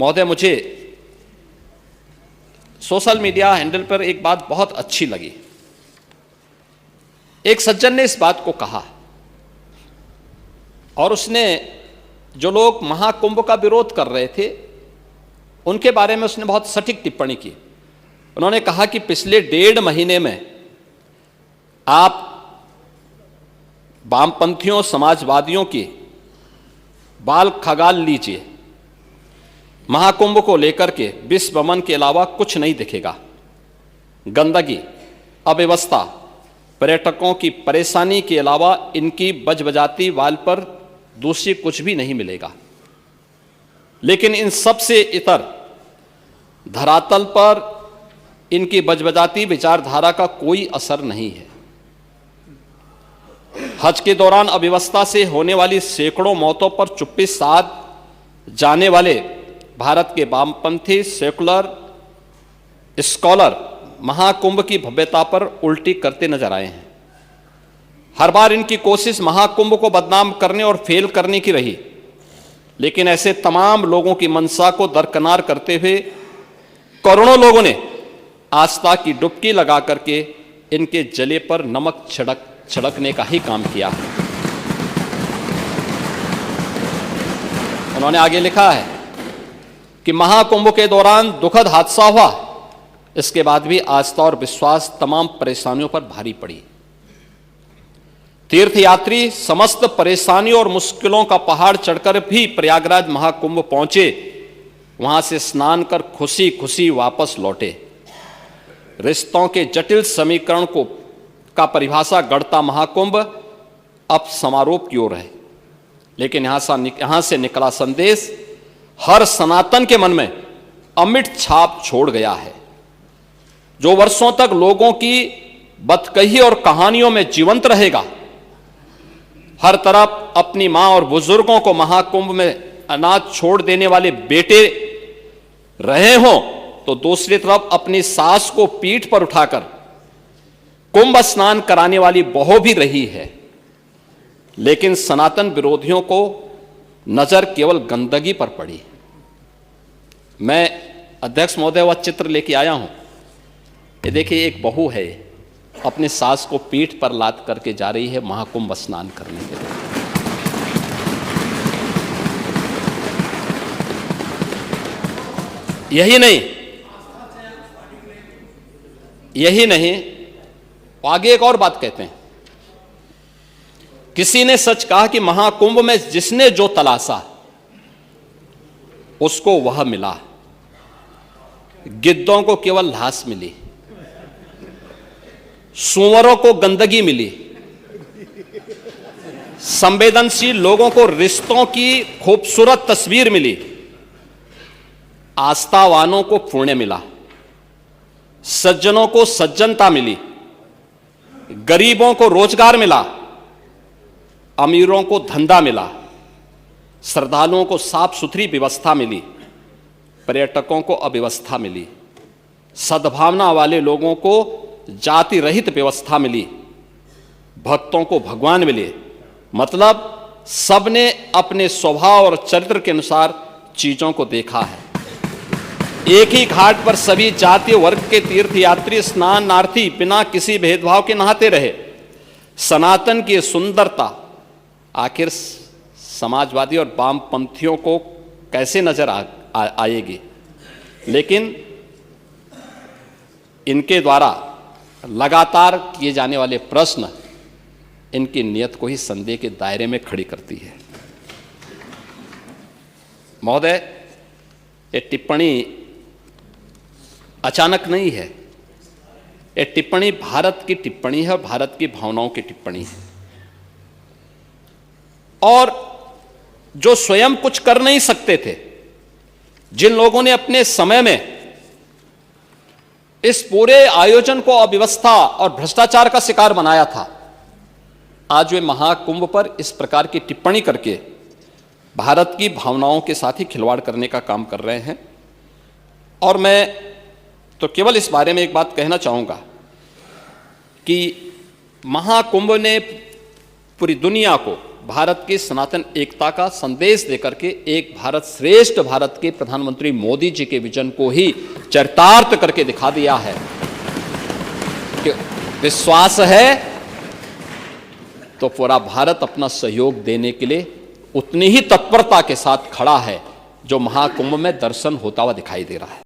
महोदय, मुझे social media handle पर एक बात बहुत अच्छी लगी। एक सज्जन ने इस बात को कहा और उसने जो लोग महाकुंभ का विरोध कर रहे थे उनके बारे में उसने बहुत सटीक टिप्पणी की। उन्होंने कहा कि पिछले 1.5 महीने में आप वामपंथियों, समाजवादियों की बाल खगाल लीजिए, महाकुंभ को लेकर के विश्व भ्रमण के अलावा कुछ नहीं दिखेगा। गंदगी, अव्यवस्था, पर्यटकों की परेशानी के अलावा इनकी बजबजाती वाल पर दूसरी कुछ भी नहीं मिलेगा। लेकिन इन सब से इतर धरातल पर इनकी बजबजाती विचारधारा का कोई असर नहीं है। हज के दौरान अव्यवस्था से होने वाली सैकड़ों मौतों पर चुप्पी साध जाने वाले भारत के वामपंथी सेकुलर स्कॉलर महाकुंभ की भव्यता पर उल्टी करते नजर आए हैं। हर बार इनकी कोशिश महाकुंभ को बदनाम करने और फेल करने की रही, लेकिन ऐसे तमाम लोगों की मंशा को दरकिनार करते हुए करोड़ों लोगों ने आस्था की डुबकी लगा करके इनके जले पर नमक छिड़कने का ही काम किया। उन्होंने आगे लिखा है कि महाकुंभ के दौरान दुखद हादसा हुआ, इसके बाद भी आस्था और विश्वास तमाम परेशानियों पर भारी पड़ी। तीर्थयात्री समस्त परेशानियों और मुश्किलों का पहाड़ चढ़कर भी प्रयागराज महाकुंभ पहुंचे, वहां से स्नान कर खुशी खुशी वापस लौटे। रिश्तों के जटिल समीकरण का परिभाषा गढ़ता महाकुंभ अब समारोह की ओर है, लेकिन यहां से निकला संदेश हर सनातन के मन में अमिट छाप छोड़ गया है, जो वर्षों तक लोगों की बतकही और कहानियों में जीवंत रहेगा। हर तरफ अपनी मां और बुजुर्गों को महाकुंभ में अनाथ छोड़ देने वाले बेटे रहे हों, तो दूसरी तरफ अपनी सास को पीठ पर उठाकर कुंभ स्नान कराने वाली बहू भी रही है। लेकिन सनातन विरोधियों को नजर केवल गंदगी पर पड़ी। मैं अध्यक्ष महोदय वह चित्र लेके आया हूं। ये देखिए, एक बहू है, अपने सास को पीठ पर लाद करके जा रही है महाकुंभ स्नान करने के लिए। यही नहीं, आगे एक और बात कहते हैं। किसी ने सच कहा कि महाकुंभ में जिसने जो तलाशा उसको वह मिला। गिद्धों को केवल लाश मिली, सूअरों को गंदगी मिली, संवेदनशील लोगों को रिश्तों की खूबसूरत तस्वीर मिली, आस्थावानों को पुण्य मिला, सज्जनों को सज्जनता मिली, गरीबों को रोजगार मिला, अमीरों को धंधा मिला, श्रद्धालुओं को साफ सुथरी व्यवस्था मिली, पर्यटकों को अव्यवस्था मिली, सद्भावना वाले लोगों को जाति रहित व्यवस्था मिली, भक्तों को भगवान मिले। मतलब सबने अपने स्वभाव और चरित्र के अनुसार चीजों को देखा है। एक ही घाट पर सभी जाति वर्ग के तीर्थयात्री स्नानार्थी बिना किसी भेदभाव के नहाते रहे। सनातन की सुंदरता आखिर समाजवादी और वामपंथियों को कैसे नजर आएगी? लेकिन इनके द्वारा लगातार किए जाने वाले प्रश्न इनकी नियत को ही संदेह के दायरे में खड़ी करती है। महोदय, ये टिप्पणी अचानक नहीं है। ये टिप्पणी भारत की टिप्पणी है और भारत की भावनाओं की टिप्पणी है। और जो स्वयं कुछ कर नहीं सकते थे, जिन लोगों ने अपने समय में इस पूरे आयोजन को अव्यवस्था और भ्रष्टाचार का शिकार बनाया था, आज वे महाकुंभ पर इस प्रकार की टिप्पणी करके भारत की भावनाओं के साथ ही खिलवाड़ करने का काम कर रहे हैं। और मैं तो केवल इस बारे में एक बात कहना चाहूंगा कि महाकुंभ ने पूरी दुनिया को, भारत की सनातन एकता का संदेश देकर के एक भारत श्रेष्ठ भारत के प्रधानमंत्री मोदी जी के विजन को ही चरितार्थ करके दिखा दिया है कि विश्वास है तो पूरा भारत अपना सहयोग देने के लिए उतनी ही तत्परता के साथ खड़ा है जो महाकुंभ में दर्शन होता हुआ दिखाई दे रहा है।